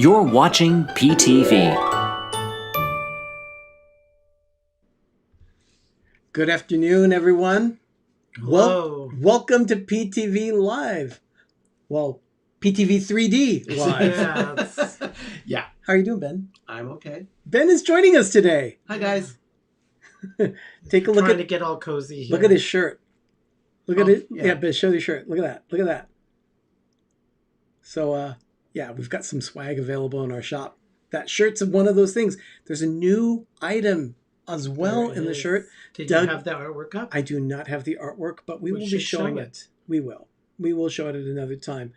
You're watching PTV. Good afternoon, everyone. Hello. Welcome to PTV Live. Well, PTV3D Live. Yeah. How are you doing, Ben? I'm okay. Ben is joining us today. Hi, guys. Take a look Trying at to get all cozy here. look at his shirt. Look at it. yeah. Yeah, Ben, show your shirt. Look at that. Look at that. So, yeah, we've got some swag available in our shop. That shirt's one of those things. There's a new item as well There in the is. shirt. Did Doug- you have the artwork up? I do not have the artwork, but we will be should showing show it. We will. We will show it at another time.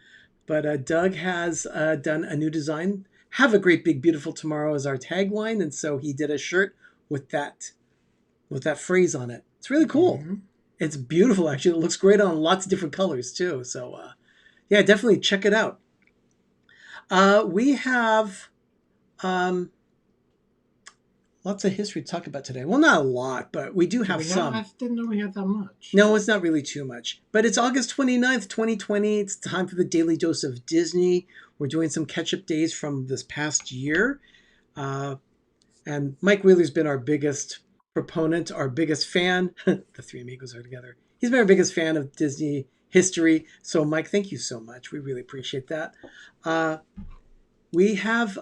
But Doug has done a new design. Have a great, big, beautiful tomorrow is our tagline, and so he did a shirt with that phrase on it. It's really cool. Mhm. It's beautiful, actually. It looks great on lots of different colors too. So, yeah, definitely check it out. We have lots of history to talk about today. Well, not a lot, but we do have some. I didn't know we had that much. No, it's not really too much. But it's August 29th, 2020. It's time for the Daily Dose of Disney. We're doing some catch-up days from this past year. And Mike Wheeler's been our biggest proponent, our biggest fan. The three amigos are together. He's been our biggest fan of Disney history. So, Mike, thank you so much. We really appreciate that. We have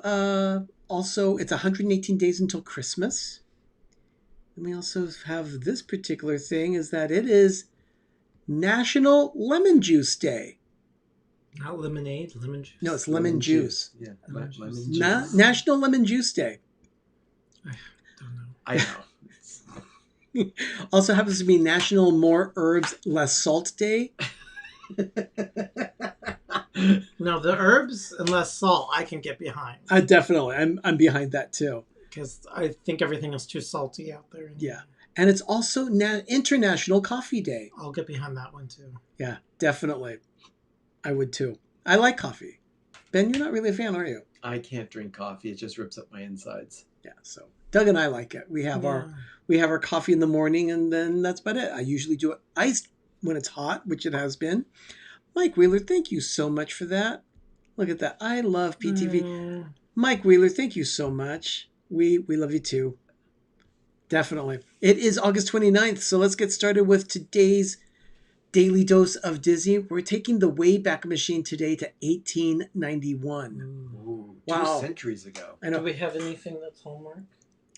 also, it's 118 days until Christmas. And we also have this particular thing is that it is National Lemon Juice Day. Not lemonade, lemon juice. No, it's lemon juice. Yeah. Lemon Lemon juice. juice. National Lemon Juice Day. Don't know. I know. Also happens to be National More Herbs, Less Salt Day. No, the herbs and less salt I can get behind. Definitely. I'm behind that too. Because I think everything is too salty out there. Yeah. And it's also International Coffee Day. I'll get behind that one too. Yeah, definitely. I would too. I like coffee. Ben, you're not really a fan, are you? I can't drink coffee. It just rips up my insides. Yeah, so Doug and I like it. We have our coffee in the morning, and then that's about it. I usually do it iced when it's hot, which it has been. Mike Wheeler, thank you so much for that. Look at that. I love PTV. Mike Wheeler, thank you so much. We love you too. Definitely. It is August 29th, so let's get started with today's Daily Dose of Disney. We're taking the Wayback Machine today to 1891. Ooh, Wow. 2 centuries ago. I Do know. we have anything that's Hallmark?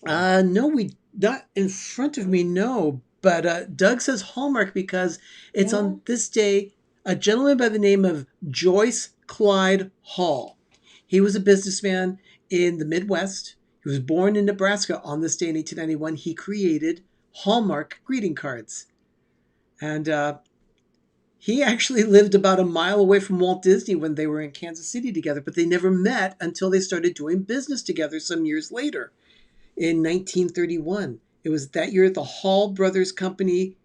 No, we not in front of me. No, but Doug says Hallmark because it's on this day. A gentleman by the name of Joyce Clyde Hall. He was a businessman in the Midwest. He was born in Nebraska on this day in 1891. He created Hallmark greeting cards, and he actually lived about a mile away from Walt Disney when they were in Kansas City together. But they never met until they started doing business together some years later. In 1931. It was that year the Hall Brothers Company,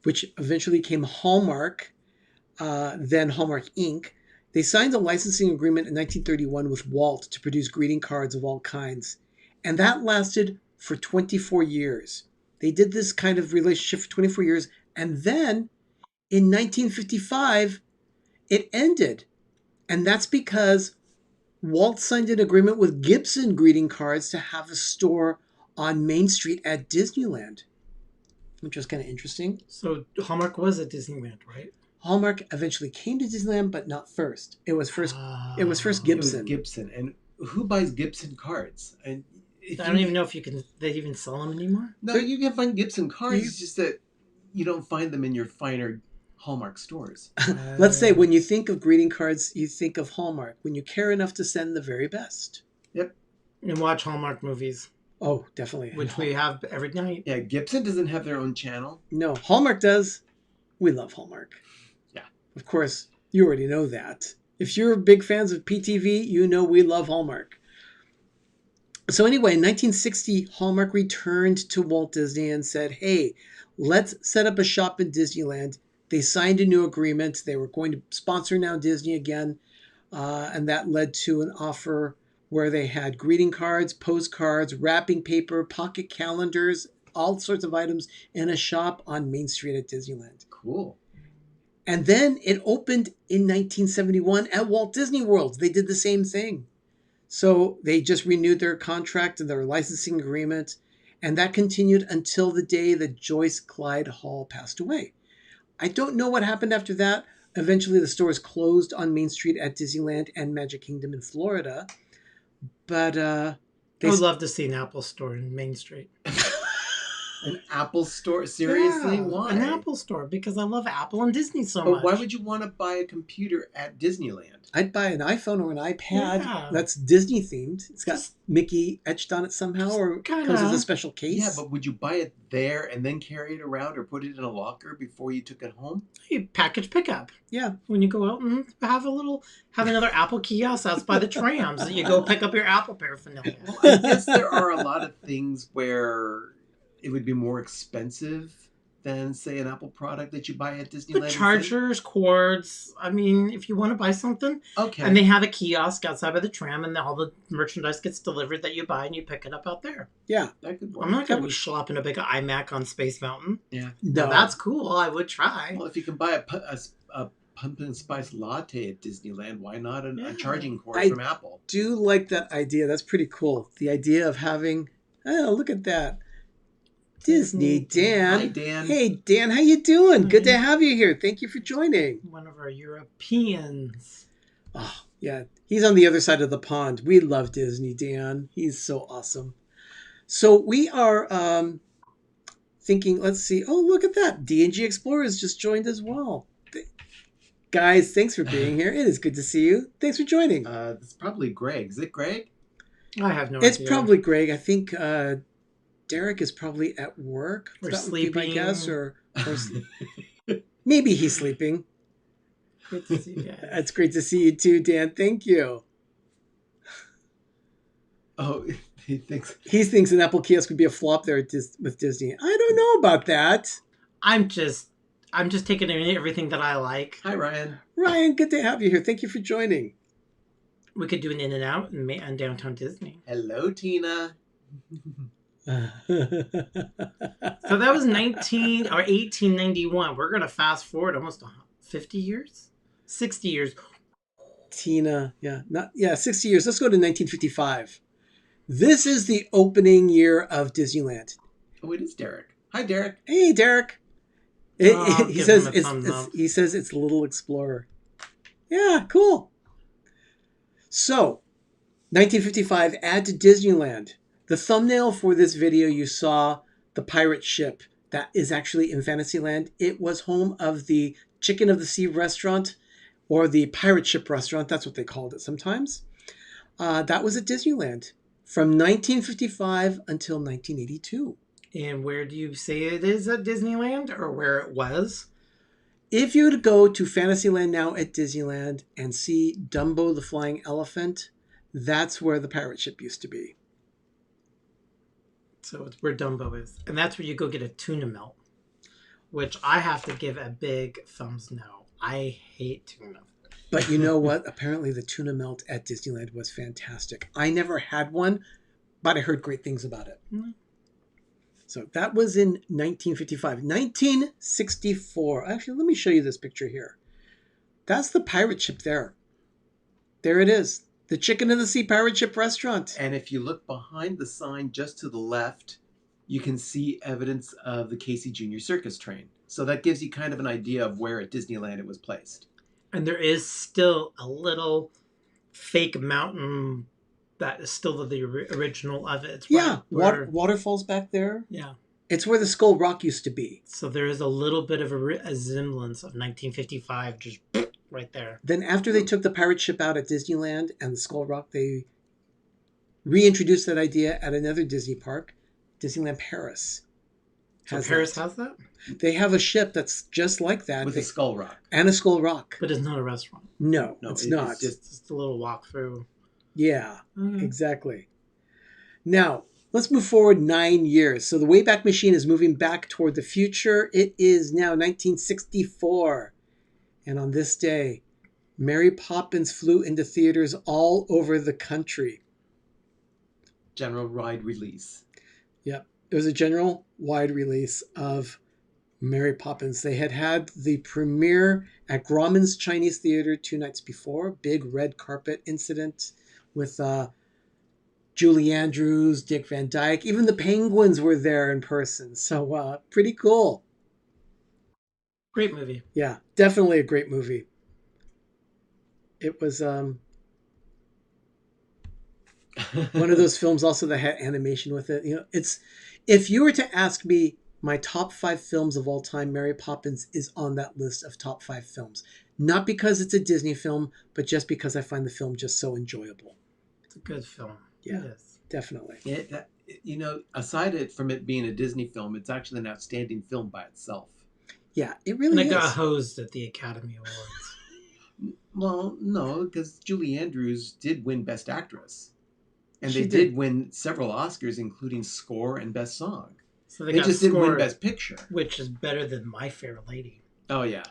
which eventually became Hallmark, then Hallmark Inc., they signed a licensing agreement in 1931 with Walt to produce greeting cards of all kinds. And that lasted for 24 years. They did this kind of relationship for 24 years. And then in 1955, it ended. And that's because Walt signed an agreement with Gibson Greeting Cards to have a store on Main Street at Disneyland, which was kind of interesting. So Hallmark was at Disneyland, right? Hallmark eventually came to Disneyland, but not first. It was first Ah. Gibson. It was Gibson. And who buys Gibson cards? And I don't even know if they even sell them anymore. No, you can find Gibson cards. You- It's just that you don't find them in your finer Hallmark stores. Let's say when you think of greeting cards, you think of Hallmark. When you care enough to send the very best. And watch Hallmark movies, Oh, definitely. which we have every night. Yeah, Gibson doesn't have their own channel. No, Hallmark does. We love Hallmark. Yeah. Of course, you already know that. If you're big fans of PTV, you know we love Hallmark. So anyway, in 1960, Hallmark returned to Walt Disney and said, hey, let's set up a shop in Disneyland. They signed a new agreement. They were going to sponsor Now Disney again. And that led to an offer where they had greeting cards, postcards, wrapping paper, pocket calendars, all sorts of items in a shop on Main Street at Disneyland. Cool. And then it opened in 1971 at Walt Disney World. They did the same thing. So they just renewed their contract and their licensing agreement, and that continued until the day that Joyce Clyde Hall passed away. I don't know what happened after that. Eventually, the stores closed on Main Street at Disneyland and Magic Kingdom in Florida. But I would love to see an Apple store in Main Street. An Apple store? Seriously? Yeah, Why? An Apple store, because I love Apple and Disney so But much. why would you want to buy a computer at Disneyland? I'd buy an iPhone or an iPad Yeah. that's Disney themed. It's got Just- Mickey etched on it somehow, or kinda- comes as a special case. Yeah, but would you buy it there and then carry it around or put it in a locker before you took it home? You package pickup. Yeah. When you go out and have another Apple kiosk out by the trams that you go pick up your Apple paraphernalia. Well, I guess there are a lot of things where it would be more expensive than, say, an Apple product that you buy at Disneyland. The chargers, cords. I mean, if you want to buy something, Okay. and they have a kiosk outside by the tram, and all the merchandise gets delivered that you buy, and you pick it up out there. Yeah. That could work. I'm not going to be schlepping a big iMac on Space Mountain. Yeah. No. Now, that's cool. I would try. Well, if you can buy a pumpkin spice latte at Disneyland, why not a charging cord I from Apple? do like that idea. That's pretty cool. The idea of having, oh, look at that. Disney Dan. Hi, Dan. Hey, Dan, how you doing? Good to have you here. Thank you for joining. One of our Europeans. Oh, yeah. He's on the other side of the pond. We love Disney, Dan. He's so awesome. So we are thinking, let's see. Oh, look at that. D&G Explorers just joined as well. Guys, thanks for being here. It is good to see you. Thanks for joining. It's probably Greg. Is it Greg? I have no It's idea. probably Greg. I think Derek is probably at work. Or That would be my sleeping. guess. Or maybe he's sleeping. Good to see you guys. It's great to see you too, Dan. Thank you. Oh, he thinks. He thinks an Apple kiosk would be a flop there with Disney. I don't know about that. I'm just taking in everything that I like. Hi, Ryan. Ryan, good to have you here. Thank you for joining. We could do an In-N-Out in downtown Disney. Hello, Tina. So that was 1891. We're gonna fast forward almost 50 years, 60 years. Tina, 60 years. Let's go to 1955. This is the opening year of Disneyland. Oh, it is Derek. Hi, Derek. Hey, Derek. Oh, He give says him a thumbs up. he says it's Little Explorer. Yeah, cool. So, 1955, add to Disneyland. The thumbnail for this video, you saw the pirate ship that is actually in Fantasyland. It was home of the Chicken of the Sea restaurant, or the pirate ship restaurant. That's what they called it sometimes. That was at Disneyland from 1955 until 1982. And where do you say it is at Disneyland, or where it was? If you were to go to Fantasyland now at Disneyland and see Dumbo the Flying Elephant, that's where the pirate ship used to be. So it's where Dumbo is, and that's where you go get a tuna melt, which I have to give a big thumbs no. I hate tuna. But you know what? Apparently the tuna melt at Disneyland was fantastic. I never had one, but I heard great things about it. Mm-hmm. So that was in 1955. 1964. Actually, let me show you this picture here. That's the pirate ship there. There it is. The Chicken of the Sea Pirate Ship Restaurant. And if you look behind the sign just to the left, you can see evidence of the Casey Jr. Circus train. So that gives you kind of an idea of where at Disneyland it was placed. And there is still a little fake mountain that is still the original of it. It's Yeah, where, waterfalls back there. yeah. It's where the Skull Rock used to be. So there is a little bit of a resemblance of 1955 just right there. Then after they took the pirate ship out at Disneyland and the Skull Rock, they reintroduced that idea at another Disney park, Disneyland Paris. So Paris has that? They have a ship that's just like that. With a Skull Rock. And a Skull Rock. But it's not a restaurant. No, No, it's it's not. Just a little walk through. Yeah, Okay. exactly. Now, let's move forward 9 years. So the Wayback Machine is moving back toward the future. It is now 1964. And on this day, Mary Poppins flew into theaters all over the country. General ride release. Yep. It was a general wide release of Mary Poppins. They had the premiere at Grauman's Chinese Theater 2 nights before. Big red carpet incident with Julie Andrews, Dick Van Dyke, even the Penguins were there in person. So pretty cool. Great movie. Yeah, definitely a great movie. It was one of those films also that had animation with it. It's if you were to ask me my top 5 films of all time, Mary Poppins is on that list of top 5 films. Not because it's a Disney film, but just because I find the film just so enjoyable. It's a good film. Yeah, It is. definitely. Aside from it being a Disney film, it's actually an outstanding film by itself. Yeah, it And really it is. got hosed at the Academy Awards. Well, no, because Julie Andrews did win Best Actress. And She they did. did win several Oscars, including Score and Best Song. So They got just didn't win scored, Best Picture. which is better than My Fair Lady. Oh, yeah.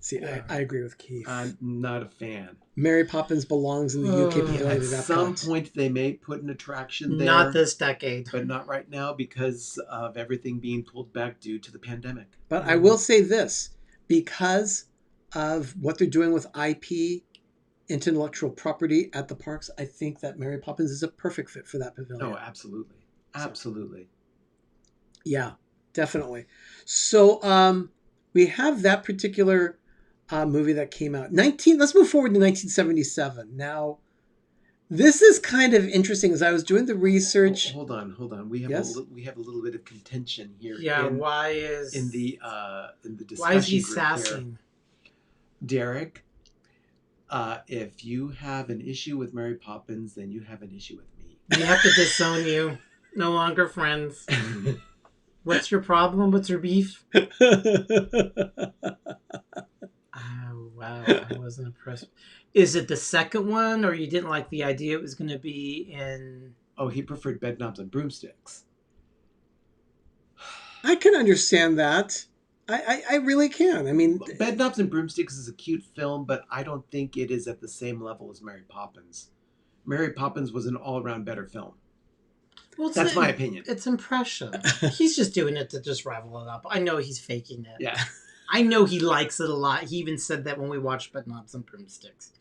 See, Yeah. I agree with Keith. I'm not a fan. Mary Poppins belongs in the UK pavilion At at some Epcot. point, they may put an attraction there. Not this decade. But not right now because of everything being pulled back due to the pandemic. But I will say this, because of what they're doing with IP, intellectual property at the parks, I think that Mary Poppins is a perfect fit for that pavilion. Oh, absolutely. Absolutely. Yeah, definitely. So we have that particular movie that came out. Let's move forward to 1977. Now, this is kind of interesting. As I was doing the research, Hold on. We have Yes? we have a little bit of contention here. Yeah, in why is the discussion why is he group here. sassing? Derek, if you have an issue with Mary Poppins, then you have an issue with me. We have to disown you. No longer friends. What's your problem? What's your beef? Oh, wow. I wasn't impressed. Is it the second one, or you didn't like the idea it was going to be in... Oh, he preferred Bedknobs and Broomsticks. I can understand that. I really can. I mean, Bedknobs and Broomsticks is a cute film, but I don't think it is at the same level as Mary Poppins. Mary Poppins was an all-around better film. Well, That's my opinion. It's impression. He's just doing it to just rival it up. I know he's faking it. Yeah. I know he likes it a lot. He even said that when we watched Bedknobs and Broomsticks.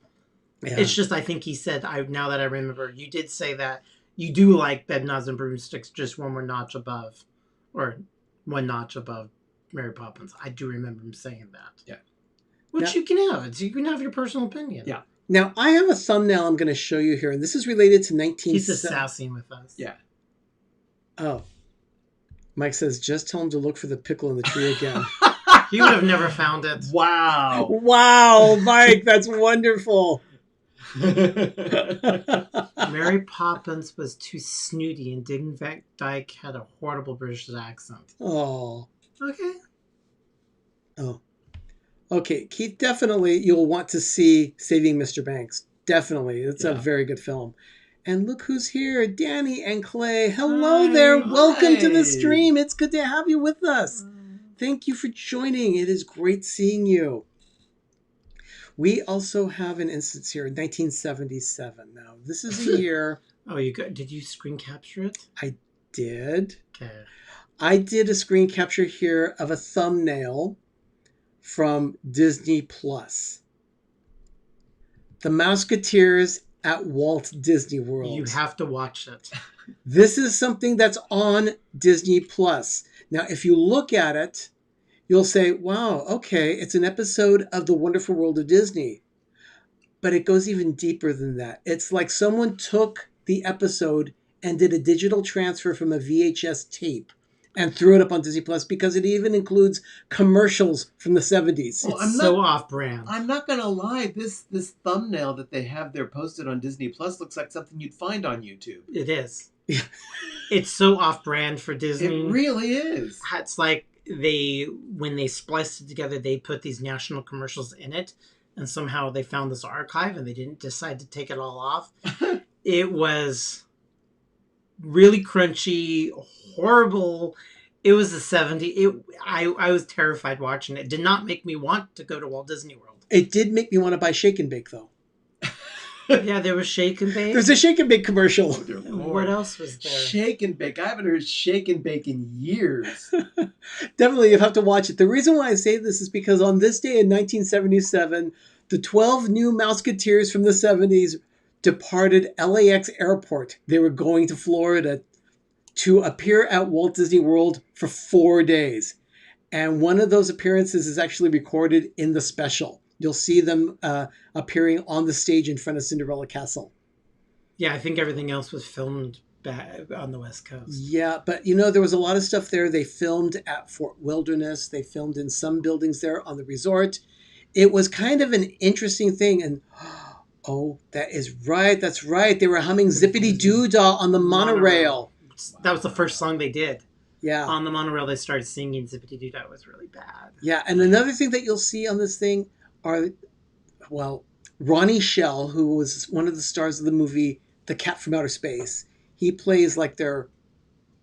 yeah. It's just, I think he said, now that I remember, you did say that you do like Bedknobs and Broomsticks just one more notch above, or one notch above Mary Poppins. I do remember him saying that. Yeah. Which Now- you can have. You can have your personal opinion. Yeah. Now, I have a thumbnail I'm going to show you here, and this is related to 19... He's assassin with us. Yeah. Oh. Mike says, just tell him to look for the pickle in the tree again. He would have never found it. Wow. Wow, Mike, that's wonderful. Mary Poppins was too snooty, and Dick Van Dyke had a horrible British accent. Oh. Okay. Oh. Okay, Keith, definitely you'll want to see Saving Mr. Banks. Definitely. It's a Yeah. very good film. And look who's here, Danny and Clay. Hello Hi. there. Welcome to the Hi. stream. It's good to have you with us. Thank you for joining. It is great seeing you. We also have an instance here in 1977. Now, this is a year Oh, did you screen capture it? I did. Okay. I did a screen capture here of a thumbnail from Disney Plus. The Mouseketeers at Walt Disney World. You have to watch it. This is something that's on Disney Plus. Now, if you look at it, you'll say, wow, okay, it's an episode of The Wonderful World of Disney. But it goes even deeper than that. It's like someone took the episode and did a digital transfer from a VHS tape and threw it up on Disney Plus because it even includes commercials from the 70s. Well, It's so off-brand. I'm not gonna lie. This thumbnail that they have there posted on Disney Plus looks like something you'd find on YouTube. It is. It's so off-brand for It Disney. really is. It's like when they spliced it together, they put these national commercials in it, and somehow they found this archive and they didn't decide to take it all off. It was really crunchy, horrible. It was the 70s. I was terrified watching it. It did not make me want to go to Walt Disney World. It did make me want to buy Shake and Bake, though. Yeah, there was Shake and Bake. There's a Shake and Bake commercial. Oh, dear What Lord. else was there? Shake and Bake. I haven't heard Shake and Bake in years. Definitely, you have to watch it. The reason why I say this is because on this day in 1977, the 12 new Mouseketeers from the 70s departed LAX airport. They were going to Florida to appear at Walt Disney World for 4 days. And one of those appearances is actually recorded in the special. You'll see them appearing on the stage in front of Cinderella Castle. Yeah, I think everything else was filmed back on the West Coast. Yeah, but there was a lot of stuff there. They filmed at Fort Wilderness. They filmed in some buildings there on the resort. It was kind of an interesting thing. And oh, that is right. That's right. They were humming Zippity Doo Dah on the monorail. That was the first song they did. Yeah. On the monorail, they started singing Zippity Doo Dah. It was really bad. Yeah, and another thing that you'll see on this thing are, Ronnie Shell, who was one of the stars of the movie The Cat from Outer Space. He plays like their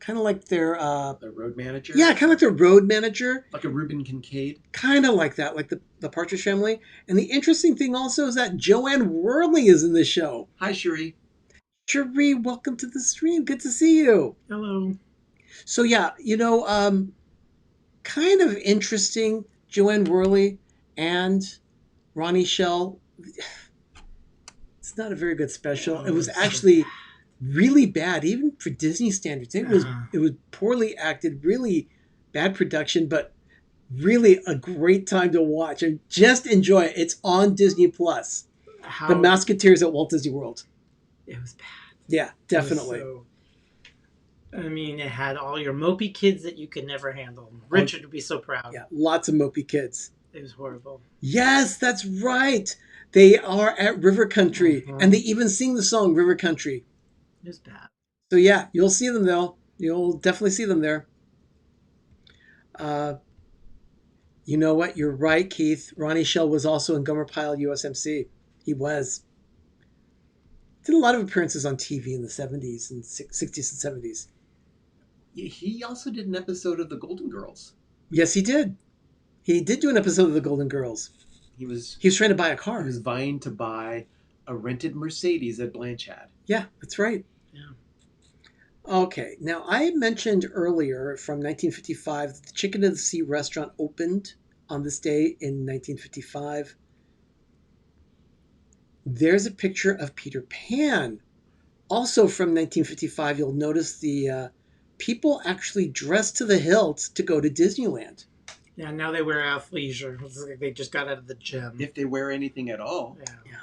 The road manager? Yeah, kind of like their road manager. Like a Reuben Kincaid? Kind of like that, like the Partridge Family. And the interesting thing also is that Joanne Worley is in the show. Hi, Cherie. Cherie, welcome to the stream. Good to see you. Hello. So yeah, kind of interesting. Joanne Worley and Ronnie Shell. It's not a very good special. It was actually really bad, even for Disney standards. It was poorly acted, really bad production, but really a great time to watch and just enjoy it. It's on Disney Plus. The Musketeers at Walt Disney World. It was bad. Yeah, definitely. It had all your mopey kids that you could never handle. Richard would be so proud. Yeah, lots of mopey kids. It was horrible. Yes, that's right. They are at River Country, and they even sing the song River Country. It was bad. So yeah, you'll see them though. You'll definitely see them there. You know what? You're right, Keith. Ronnie Shell was also in Gomer Pyle USMC. He was. Did a lot of appearances on TV in the 70s and 60s and 70s. He also did an episode of The Golden Girls. Yes, he did. He did do an episode of The Golden Girls. He was trying to buy a car. He was vying to buy a rented Mercedes that Blanche had. Yeah, that's right. Yeah. Okay, now I mentioned earlier from 1955 that the Chicken of the Sea restaurant opened on this day in 1955. There's a picture of Peter Pan. Also from 1955, you'll notice the people actually dressed to the hilt to go to Disneyland. Yeah, now they wear athleisure. It's like they just got out of the gym. If they wear anything at all. Yeah.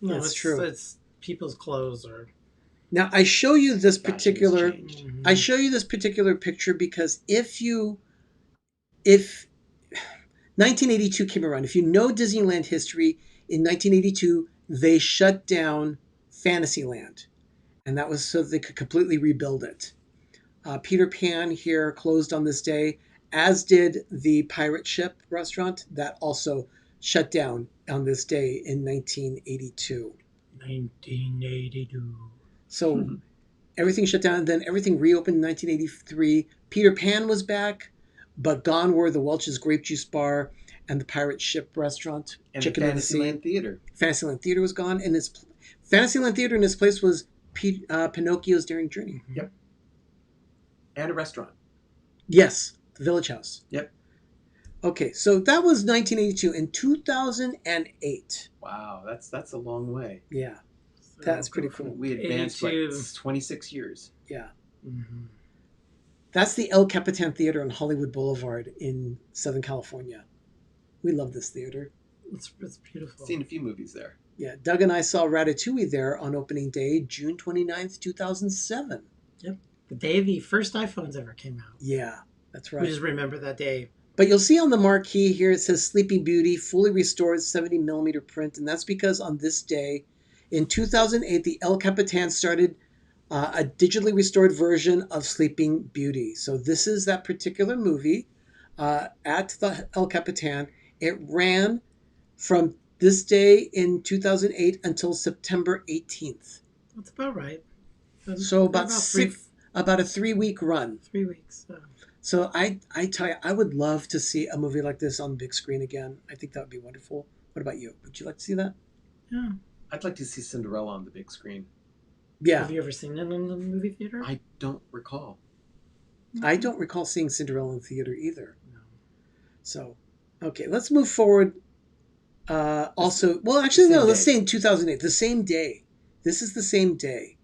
No, That's true. It's people's clothes or. Now I show you this Fashion particular. has changed. I show you this particular picture because if 1982 came around, if you know Disneyland history, in 1982 they shut down Fantasyland, and that was so they could completely rebuild it. Peter Pan here closed on this day, as did the Pirate Ship restaurant that also shut down on this day in 1982. 1982. So everything shut down, and then everything reopened in 1983. Peter Pan was back, but gone were the Welch's Grape Juice Bar and the Pirate Ship restaurant. And Chicken the of the Sea. Fantasyland Theater. Fantasyland Theater was gone, and Fantasyland Theater in its place was Pinocchio's Daring Journey. Yep. And a restaurant. Yes, the Village House. Yep. Okay, so that was 1982. In 2008. Wow, that's a long way. Yeah, that's pretty cool. We advanced 82. 26 years. Yeah. Mm-hmm. That's the El Capitan Theater on Hollywood Boulevard in Southern California. We love this theater. It's beautiful. Seen a few movies there. Yeah, Doug and I saw Ratatouille there on opening day, June 29th, 2007. Yep. The day the first iPhones ever came out. Yeah, that's right. We just remember that day. But you'll see on the marquee here, it says Sleeping Beauty, fully restored 70 millimeter print. And that's because on this day, in 2008, the El Capitan started a digitally restored version of Sleeping Beauty. So this is that particular movie at the El Capitan. It ran from this day in 2008 until September 18th. That's about right. So about a 3-week run. 3 weeks. So I tell you, I would love to see a movie like this on the big screen again. I think that would be wonderful. What about you? Would you like to see that? Yeah. I'd like to see Cinderella on the big screen. Yeah. Have you ever seen it in the movie theater? I don't recall. I don't recall seeing Cinderella in theater either. No. So, okay, let's move forward. Let's say in 2008, the same day this is the same day.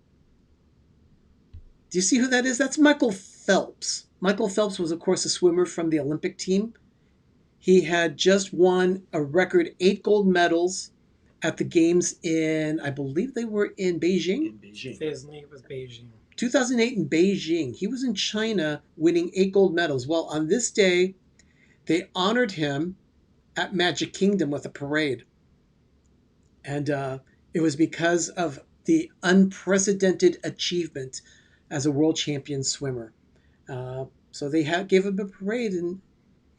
Do you see who that is? That's Michael Phelps. Michael Phelps was, of course, a swimmer from the Olympic team. He had just won a record 8 gold medals at the games in, I believe they were in Beijing. In Beijing. Disney was Beijing. 2008 in Beijing. He was in China winning 8 gold medals. Well, on this day, they honored him at Magic Kingdom with a parade. And it was because of the unprecedented achievement as a world champion swimmer. So they gave him a parade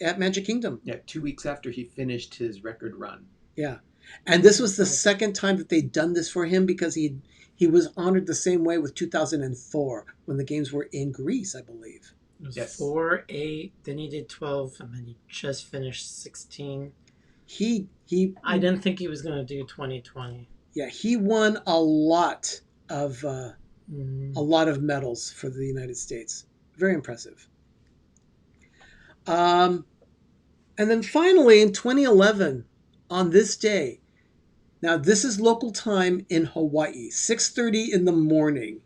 at Magic Kingdom. Yeah, 2 weeks after he finished his record run. Yeah. And this was the second time that they'd done this for him, because he was honored the same way with 2004 when the games were in Greece, I believe. It was Yes. 4, 8, then he did 12, and then he just finished 16. He I didn't think he was going to do 2020. Yeah, he won a lot of medals for the United States. Very impressive. And then finally in 2011, on this day, now this is local time in Hawaii, 6:30 in the morning.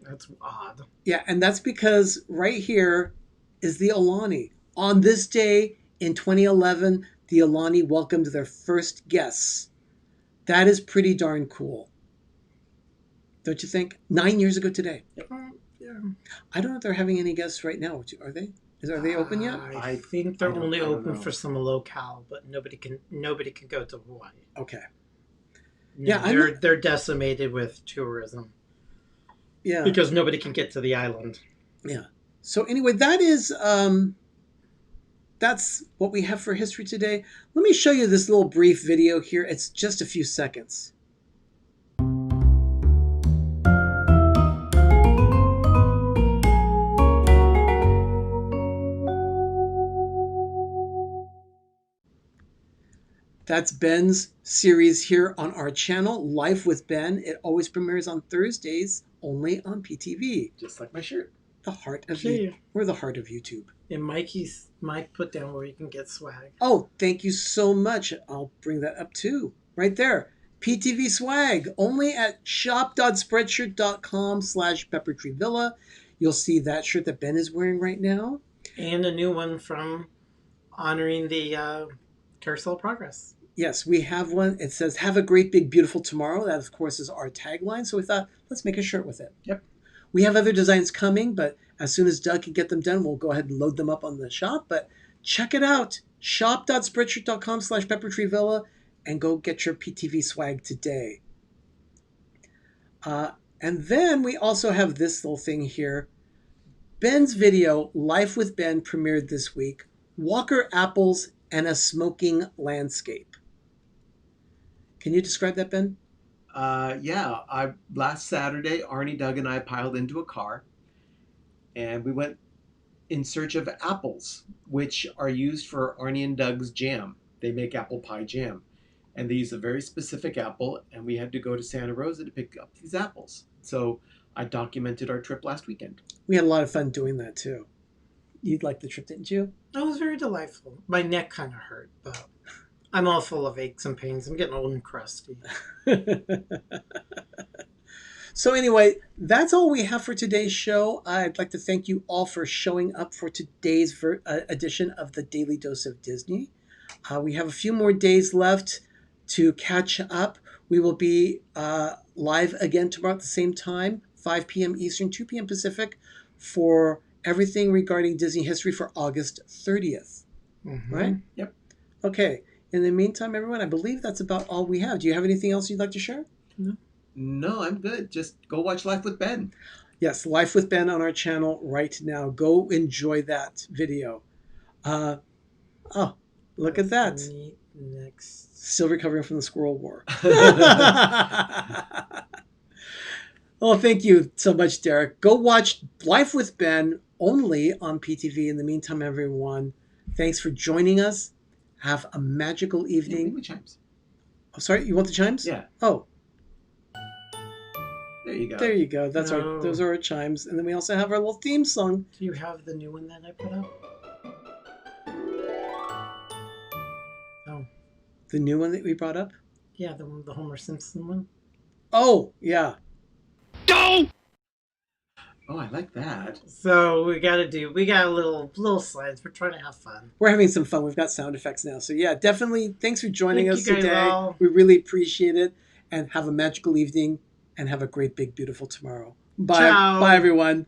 That's odd. Yeah, and that's because right here is the Alani. On this day in 2011, the Alani welcomed their first guests. That is pretty darn cool. Don't you think? 9 years ago today. Yeah. I don't know if they're having any guests right now. Are they? Are they open yet? I think they're only I don't open know. for some locale, but nobody can go to Hawaii. Okay. No, Yeah, they're decimated with tourism Yeah. because nobody can get to the island. Yeah. So anyway, that's what we have for history today. Let me show you this little brief video here. It's just a few seconds. That's Ben's series here on our channel, Life with Ben. It always premieres on Thursdays, only on PTV. Just like my shirt. The heart of Okay. We're the heart of YouTube. And Mike put down where you can get swag. Oh, thank you so much. I'll bring that up too. Right there. PTV swag, only at shop.spreadshirt.com/peppertreevilla. You'll see that shirt that Ben is wearing right now. And a new one from honoring the Carousel of Progress. Yes, we have one. It says, "Have a great, big, beautiful tomorrow." That, of course, is our tagline. So we thought, let's make a shirt with it. Yep. We have other designs coming, but as soon as Doug can get them done, we'll go ahead and load them up on the shop. But check it out. Shop.spreadshirt.com/peppertreevilla and go get your PTV swag today. And then we also have this little thing here. Ben's video, Life with Ben, premiered this week. Walker apples and a smoking landscape. Can you describe that, Ben? Last Saturday, Arnie, Doug, and I piled into a car, and we went in search of apples, which are used for Arnie and Doug's jam. They make apple pie jam, and they use a very specific apple, and we had to go to Santa Rosa to pick up these apples. So I documented our trip last weekend. We had a lot of fun doing that, too. You liked the trip, didn't you? That was very delightful. My neck kind of hurt, but I'm all full of aches and pains. I'm getting old and crusty. So anyway, that's all we have for today's show. I'd like to thank you all for showing up for today's edition of the Daily Dose of Disney. We have a few more days left to catch up. We will be live again tomorrow at the same time, 5 p.m. Eastern, 2 p.m. Pacific, for everything regarding Disney history for August 30th. Mm-hmm. Right? Yep. Okay. In the meantime, everyone, I believe that's about all we have. Do you have anything else you'd like to share? No, I'm good. Just go watch Life with Ben. Yes, Life with Ben on our channel right now. Go enjoy that video. Look at that. Next. Still recovering from the Squirrel War. Oh, thank you so much, Derek. Go watch Life with Ben only on PTV. In the meantime, everyone, thanks for joining us. Have a magical Yeah, evening. the chimes. Oh, sorry, you want the chimes? Yeah. Oh, There you go. there you go. Those No. are our chimes. And then we also have our little theme song. Do you have the new one that I put up? Oh, The new one that we brought up. yeah, the Homer Simpson one. Oh, yeah. Oh, I like that. So we got a little slides. We're trying to have fun. We're having some fun. We've got sound effects now. So, yeah, definitely thanks for joining Thank us you guys today. all. We really appreciate it. And have a magical evening and have a great, big, beautiful tomorrow. Bye. Ciao. Bye, everyone.